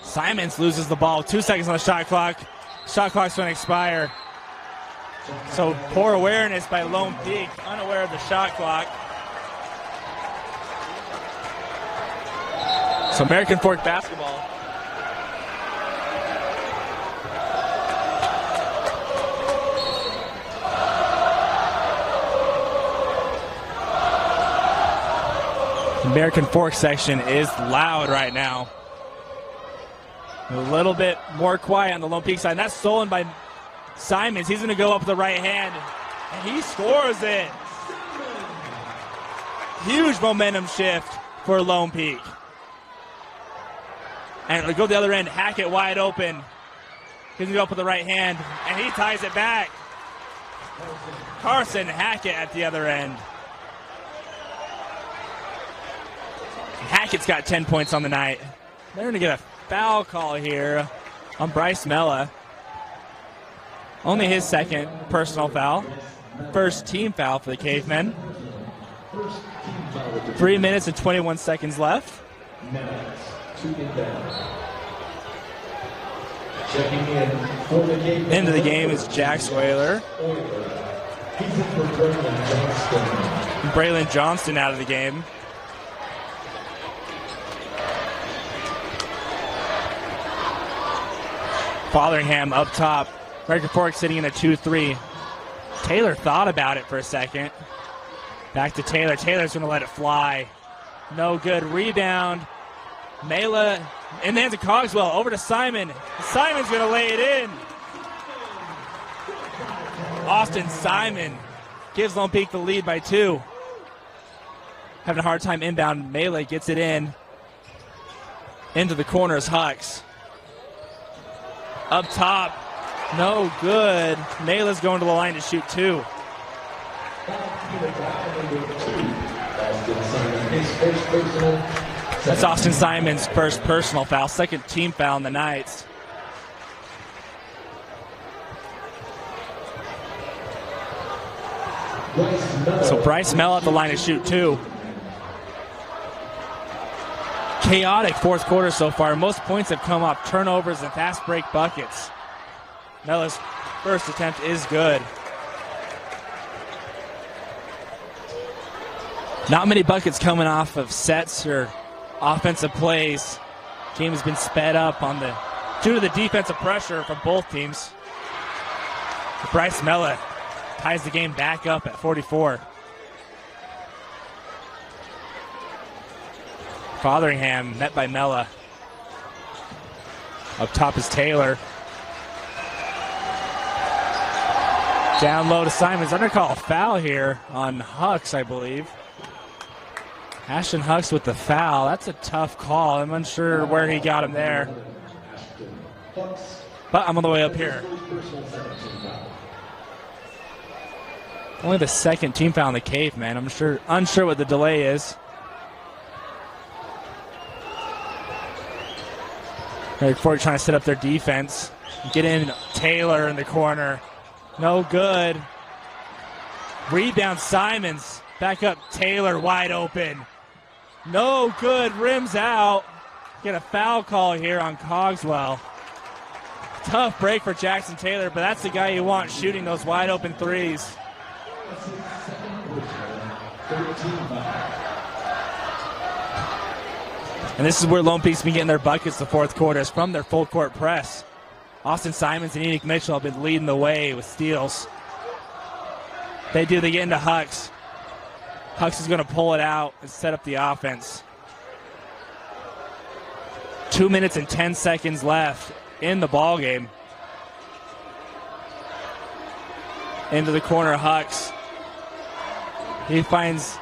Simons loses the ball. 2 seconds on the shot clock. Shot clock's going to expire. So poor awareness by Lone Peak, unaware of the shot clock. So American Fork basketball. American Fork section is loud right now. A little bit more quiet on the Lone Peak side. And that's stolen by Simons. He's going to go up with the right hand, and he scores it. Huge momentum shift for Lone Peak. And it'll go the other end. Hackett wide open. He's going to go up with the right hand, and he ties it back. Carson Hackett at the other end. Hackett's got 10 points on the night. They're going to get a foul call here on Bryce Mella. Only his second personal foul. First team foul for the Cavemen. 3 minutes and 21 seconds left. Into the game is Jax Euler. Braylon Johnston out of the game. Fotheringham up top. American Fork sitting in a 2-3. Taylor thought about it for a second. Back to Taylor. Taylor's going to let it fly. No good. Rebound. Mela in the hands of Cogswell. Over to Simon. Simon's going to lay it in. Austin Simon gives Lone Peak the lead by 2. Having a hard time inbound. Mela gets it in. Into the corners, Hucks. Up top, no good. Mela's going to the line to shoot 2. That's Austin Simon's first personal foul, second team foul in the Knights. So Bryce Mella at the line to shoot 2. Chaotic fourth quarter so far. Most points have come off turnovers and fast break buckets. Mella's first attempt is good. Not many buckets coming off of sets or offensive plays. Game has been sped up due to the defensive pressure from both teams. Bryce Mella ties the game back up at 44. Fotheringham met by Mella. Up top is Taylor. Down low to Simons. They're going to call a foul here on Hucks, I believe. Ashton Hucks with the foul. That's a tough call. I'm unsure where he got him there. But I'm on the way up here. Only the second team foul on the Cavemen. I'm unsure what the delay is. American Fork trying to set up their defense. Get in Taylor in the corner. No good. Rebound Simons. Back up Taylor wide open. No good. Rims out. Get a foul call here on Cogswell. Tough break for Jackson Taylor, but that's the guy you want shooting those wide open threes. And this is where Lone Peak's been getting their buckets the fourth quarter, is from their full court press. Austin Simons and Enoch Mitchell have been leading the way with steals. They get into Hucks. Hucks is going to pull it out and set up the offense. 2 minutes and 10 seconds left in the ball game. Into the corner, Hucks. He finds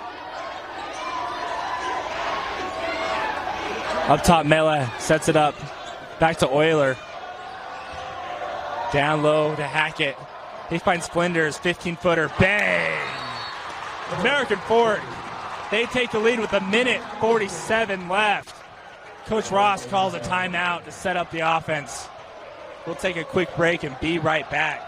up top, Mela sets it up. Back to Euler. Down low to Hackett. He finds Flinders, 15-footer. Bang! American Fork. They take the lead with 1:47 left. Coach Ross calls a timeout to set up the offense. We'll take a quick break and be right back.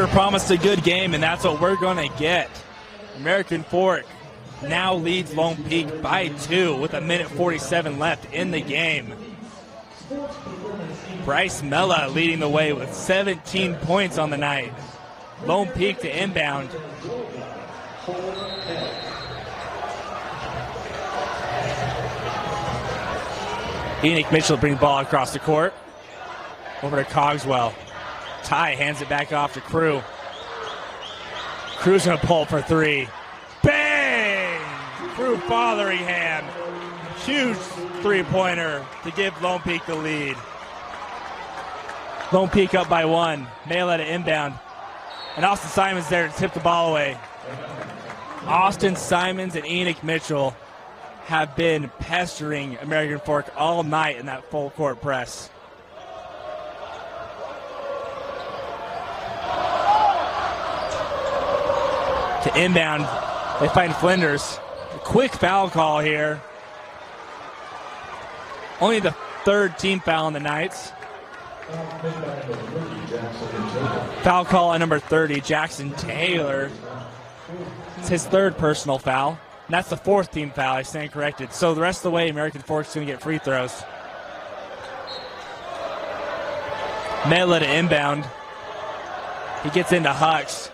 were promised a good game, and that's what we're going to get. American Fork now leads Lone Peak by 2 with 1:47 left in the game. Bryce Mella leading the way with 17 points on the night. Lone Peak to inbound. Enoch Mitchell brings the ball across the court. Over to Cogswell. Ty hands it back off to Crew. Crew's going to pull for 3. Bang! Crew Fotheringham. Huge three-pointer to give Lone Peak the lead. Lone Peak up by 1. Mela to inbound. And Austin Simons there to tip the ball away. Austin Simons and Enoch Mitchell have been pestering American Fork all night in that full court press. To inbound, they find Flinders. A quick foul call here. Only the 3rd team foul on the Knights. Foul call on number 30, Jackson Taylor. It's his 3rd personal foul. And that's the 4th team foul, I stand corrected. So the rest of the way, American Fork's going to get free throws. Mela to inbound. He gets into Hux.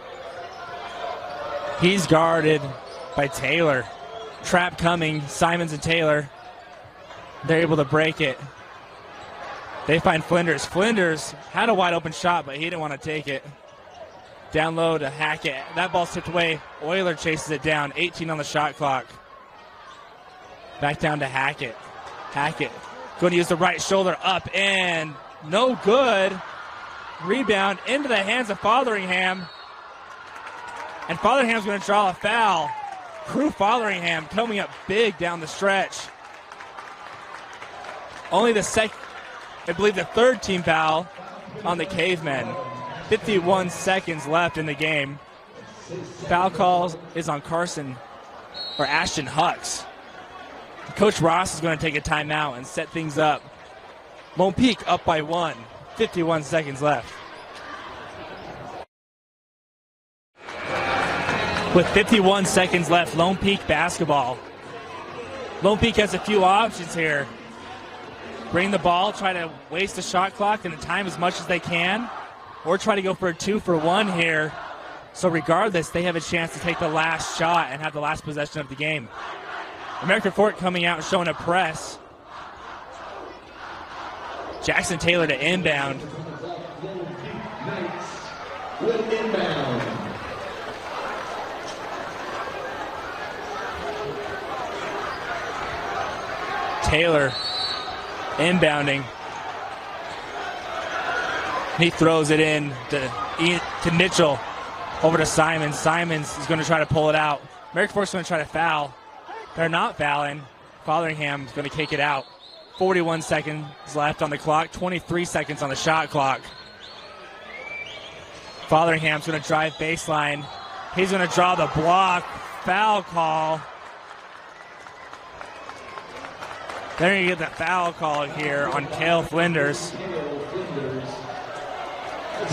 He's guarded by Taylor. Trap coming, Simons and Taylor. They're able to break it. They find Flinders. Flinders had a wide open shot, but he didn't want to take it. Down low to Hackett. That ball's tipped away. Euler chases it down. 18 on the shot clock. Back down to Hackett. Hackett going to use the right shoulder up and no good. Rebound into the hands of Fotheringham. And Fotheringham's going to draw a foul. Crew Fotheringham coming up big down the stretch. Only the I believe the 3rd team foul on the Cavemen. 51 seconds left in the game. Foul call is on Ashton Hux. Coach Ross is going to take a timeout and set things up. Lone Peak up by 1. 51 seconds left. With 51 seconds left, Lone Peak basketball. Lone Peak has a few options here. Bring the ball, try to waste the shot clock and the time as much as they can, or try to go for a 2-for-1 here. So regardless, they have a chance to take the last shot and have the last possession of the game. American Fork coming out and showing a press. Jackson Taylor to inbound. Taylor inbounding. He throws it in to Mitchell. Over to Simons. Simons is going to try to pull it out. American Fork's going to try to foul. They're not fouling. Fotheringham's going to kick it out. 41 seconds left on the clock. 23 seconds on the shot clock. Fotheringham's going to drive baseline. He's going to draw the block. Foul call. They're going to get the foul call here on Cale Flinders.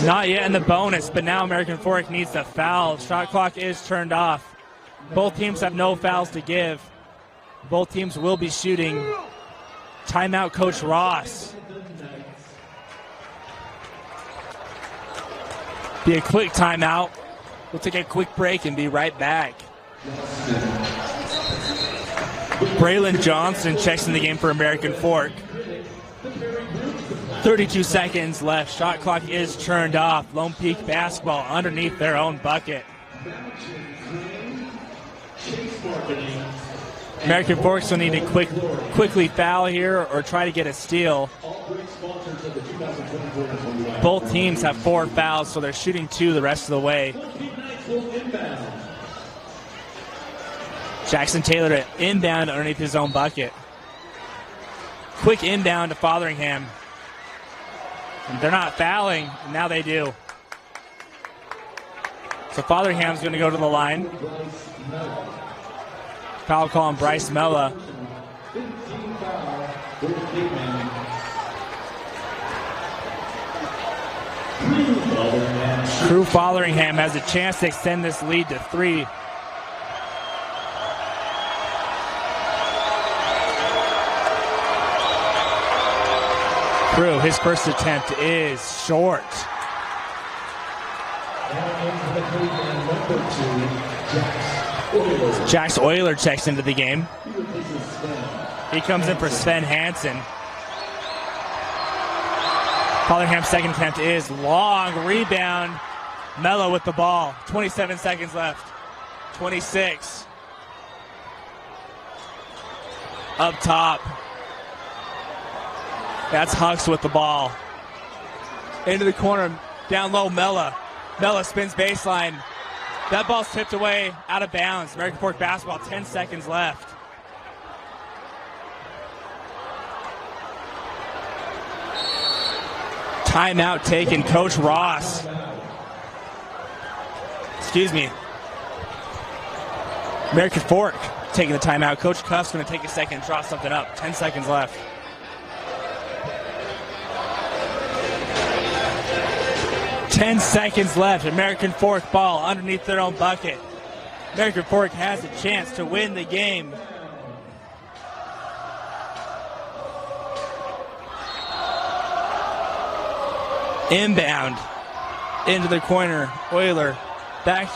Not yet in the bonus, but now American Fork needs the foul. Shot clock is turned off. Both teams have no fouls to give. Both teams will be shooting. Timeout, Coach Ross. Be a quick timeout. We'll take a quick break and be right back. Braylon Johnson checks in the game for American Fork. 32 seconds left. Shot clock is turned off. Lone Peak basketball underneath their own bucket. American Fork's will need to quickly foul here or try to get a steal. Both teams have 4 fouls, so they're shooting 2 the rest of the way. Jackson Taylor to inbound underneath his own bucket. Quick inbound to Fotheringham. And they're not fouling, and now they do. So Fotheringham's going to go to the line. Foul call on Bryce Mella. Crew Fotheringham has a chance to extend this lead to 3. Crew, his first attempt is short. Jax Euler checks into the game. He comes in for Sven Hansen. Fotheringham's second attempt is long. Rebound. Mello with the ball. 27 seconds left. 26. Up top. That's Hux with the ball. Into the corner. Down low, Mella. Mella spins baseline. That ball's tipped away, out of bounds. American Fork basketball, 10 seconds left. Timeout taken, Coach Ross. Excuse me. American Fork taking the timeout. Coach Cuff's going to take a second and draw something up. 10 seconds left. Ten seconds left. American Fork ball underneath their own bucket. American Fork has a chance to win the game. Inbound into the corner. Euler back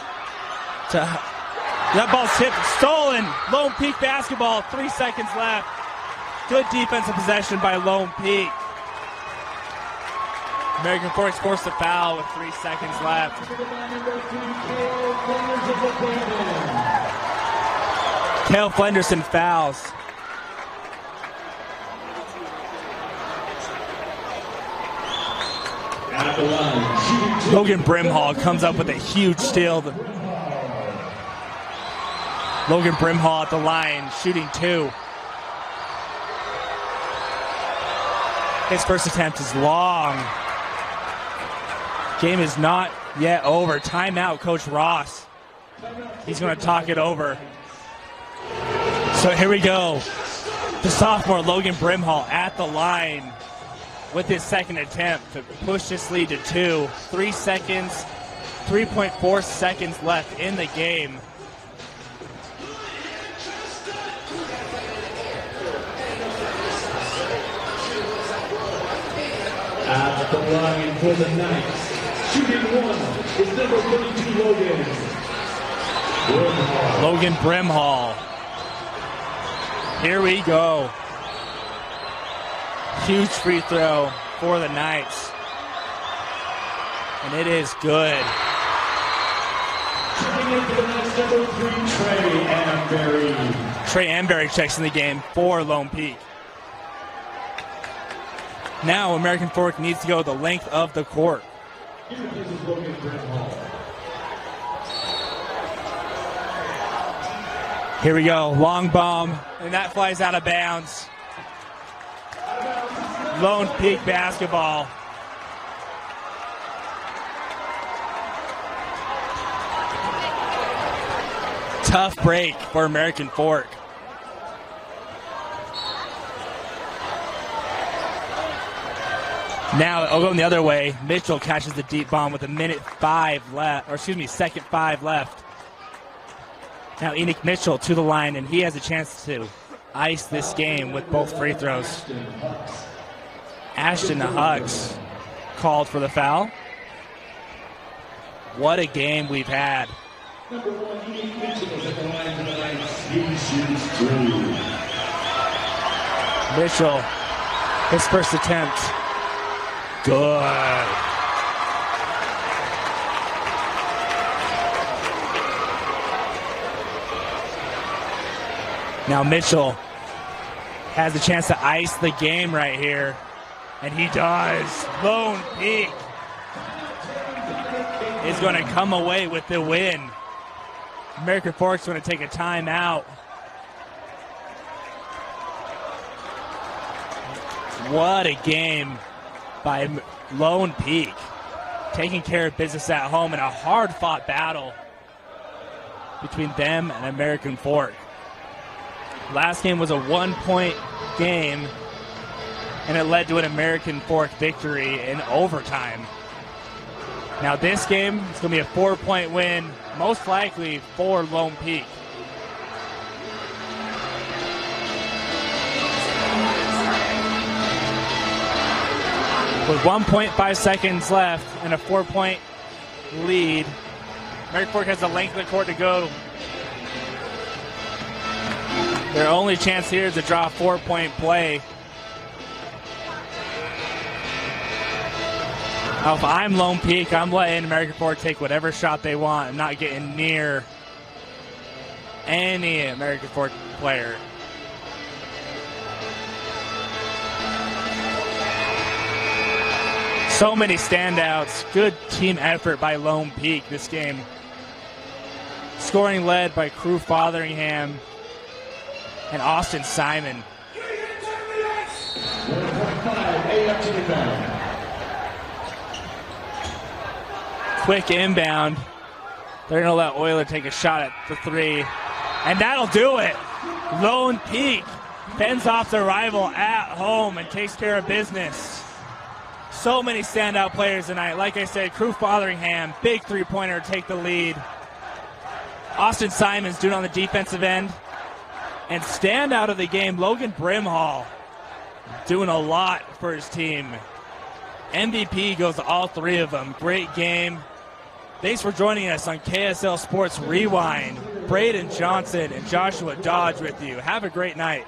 to that ball's tipped, stolen. Lone Peak basketball. 3 seconds left. Good defensive possession by Lone Peak. American Fork's forced a foul with 3 seconds left. Cale Flenderson fouls. Logan Brimhall comes up with a huge steal. Logan Brimhall at the line, shooting 2. His first attempt is long. Game is not yet over. Timeout, Coach Ross. He's going to talk it over. So here we go. The sophomore Logan Brimhall at the line with his second attempt to push this lead to 2. 3 seconds, 3.4 seconds left in the game. At the line for the Knights. Shooting 1 is number 32, Logan Brimhall. Logan Brimhall. Here we go. Huge free throw for the Knights. And it is good. Shooting in for the Knights, number 3, Trey Amberry. Trey Amberry checks in the game for Lone Peak. Now American Fork needs to go the length of the court. Here we go, long bomb, and that flies out of bounds. Lone Peak basketball. Tough break for American Fork. Now I'll go the other way. Mitchell catches the deep bomb with second 5 left. Now Enoch Mitchell to the line, and he has a chance to ice this game with both free throws. Ashton Hux called for the foul. What a game we've had. Number 1, Enoch Mitchell is at the line for the Knights. He shoots 3. Mitchell, his first attempt. Good. Now Mitchell has a chance to ice the game right here, and he does. Lone Peak is going to come away with the win. American Fork's going to take a timeout. What a game by Lone Peak, taking care of business at home in a hard-fought battle between them and American Fork. Last game was a 1-point game, and it led to an American Fork victory in overtime. Now this game is going to be a 4-point win, most likely for Lone Peak. With 1.5 seconds left and a 4-point lead, American Fork has the length of the court to go. Their only chance here is to draw a 4-point play. Now, if I'm Lone Peak, I'm letting American Fork take whatever shot they want. I'm not getting near any American Fork player. So many standouts. Good team effort by Lone Peak this game. Scoring led by Crew Fotheringham and Austin Simon. 1.5 to the ground. Quick inbound. They're going to let Euler take a shot at the three. And that'll do it. Lone Peak fends off their rival at home and takes care of business. So many standout players tonight. Like I said, Crew Fotheringham, big three-pointer, take the lead. Austin Simons doing it on the defensive end. And standout of the game, Logan Brimhall, doing a lot for his team. MVP goes to all three of them. Great game. Thanks for joining us on KSL Sports Rewind. Braden Johnson and Joshua Dodge with you. Have a great night.